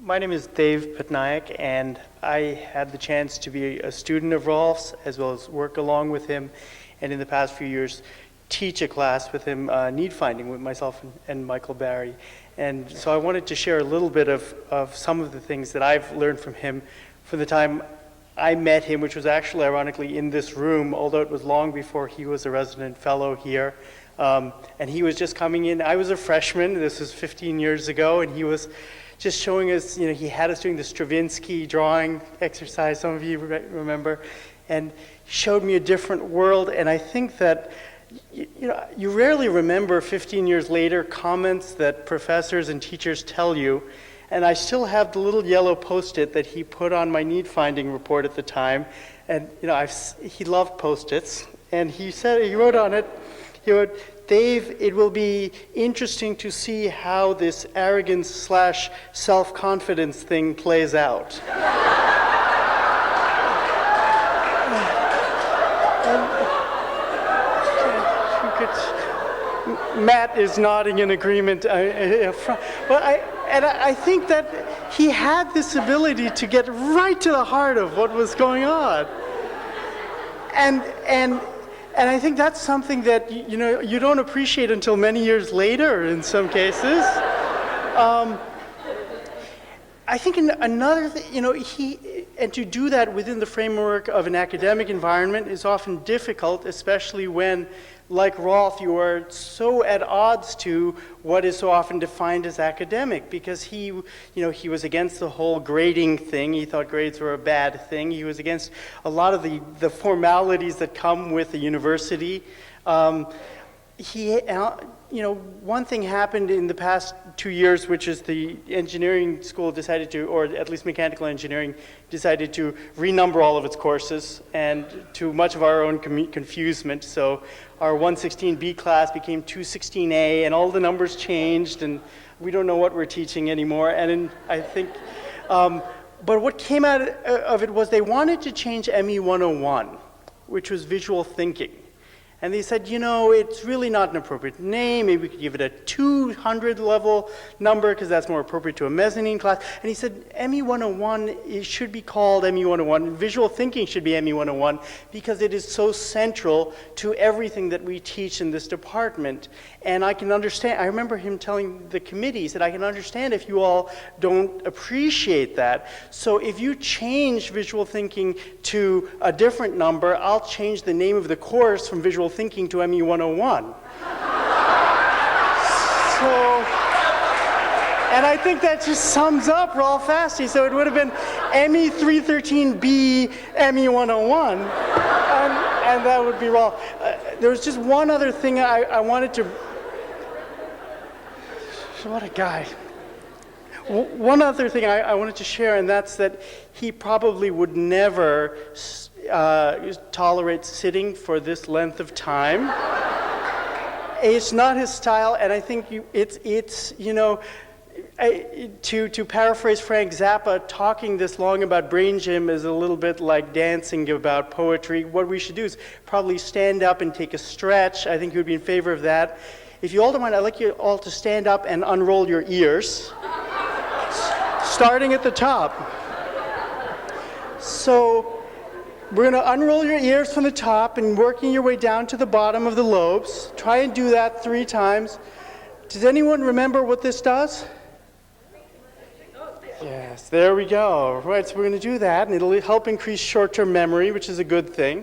My name is Dave Patnaik, and I had the chance to be a student of Rolf's as well as work along with him, and in the past few years teach a class with him, need finding, with myself and Michael Barry. And so I wanted to share a little bit of some of the things that I've learned from him from the time I met him, which was actually ironically in this room, although it was long before he was a resident fellow here. And he was just coming in. I was a freshman, this was 15 years ago, and he was just showing us, he had us doing the Stravinsky drawing exercise, some of you remember, and showed me a different world. And I think that, you rarely remember 15 years later comments that professors and teachers tell you. And I still have the little yellow Post-it that he put on my need finding report at the time. And he loved Post-its, and he wrote on it, Dave, it will be interesting to see how this arrogance / self-confidence thing plays out. Matt is nodding in agreement. I think that he had this ability to get right to the heart of what was going on. And I think that's something that you don't appreciate until many years later in some cases. I think another thing, and to do that within the framework of an academic environment is often difficult, especially when, like Rolf, you are so at odds to what is so often defined as academic, because he was against the whole grading thing. He thought grades were a bad thing. He was against a lot of the formalities that come with the university. One thing happened in the past 2 years, which is the engineering school decided to, or at least mechanical engineering, decided to renumber all of its courses, and to much of our own confusement. So our 116B class became 216A, and all the numbers changed, and we don't know what we're teaching anymore. And I think, but what came out of it was they wanted to change ME 101, which was visual thinking. And they said, it's really not an appropriate name. Maybe we could give it a 200 level number because that's more appropriate to a mezzanine class. And he said, ME 101, it should be called ME 101. Visual thinking should be ME 101 because it is so central to everything that we teach in this department. And I can understand, I remember him telling the committees that I can understand if you all don't appreciate that. So if you change visual thinking to a different number, I'll change the name of the course from visual thinking to ME 101. And I think that just sums up Rolf Faste. So it would have been ME 313B, ME 101, and that would be Rolf. There was just one other thing I wanted to. What a guy. One other thing I wanted to share, and that's that he probably would never tolerate sitting for this length of time. It's not his style, and I think to paraphrase Frank Zappa, talking this long about brain gym is a little bit like dancing about poetry. What we should do is probably stand up and take a stretch. I think he would be in favor of that. If you all don't mind, I'd like you all to stand up and unroll your ears, starting at the top. So we're going to unroll your ears from the top and working your way down to the bottom of the lobes. Try and do that 3 times. Does anyone remember what this does? Yes, there we go. Right, so we're going to do that, and it'll help increase short-term memory, which is a good thing.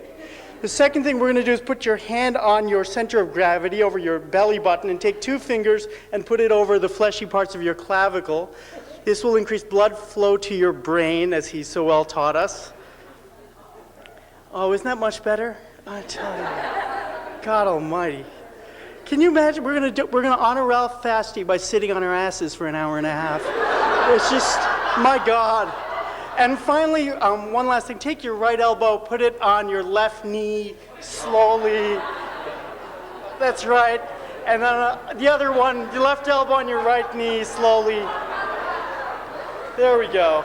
The second thing we're going to do is put your hand on your center of gravity over your belly button and take 2 fingers and put it over the fleshy parts of your clavicle. This will increase blood flow to your brain, as he so well taught us. Oh, isn't that much better? I tell you, God Almighty. Can you imagine? We're going to honor Rolf Faste by sitting on our asses for an hour and a half. It's just, my God. And finally, one last thing. Take your right elbow, put it on your left knee slowly. That's right. And then the other one, the left elbow on your right knee slowly. There we go.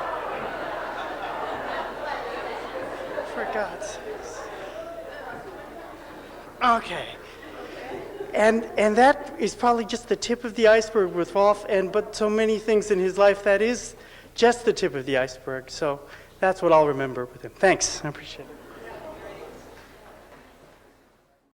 For God's sakes. Okay. And that is probably just the tip of the iceberg with Rolf, but so many things in his life, that is just the tip of the iceberg. So that's what I'll remember with him. Thanks, I appreciate it.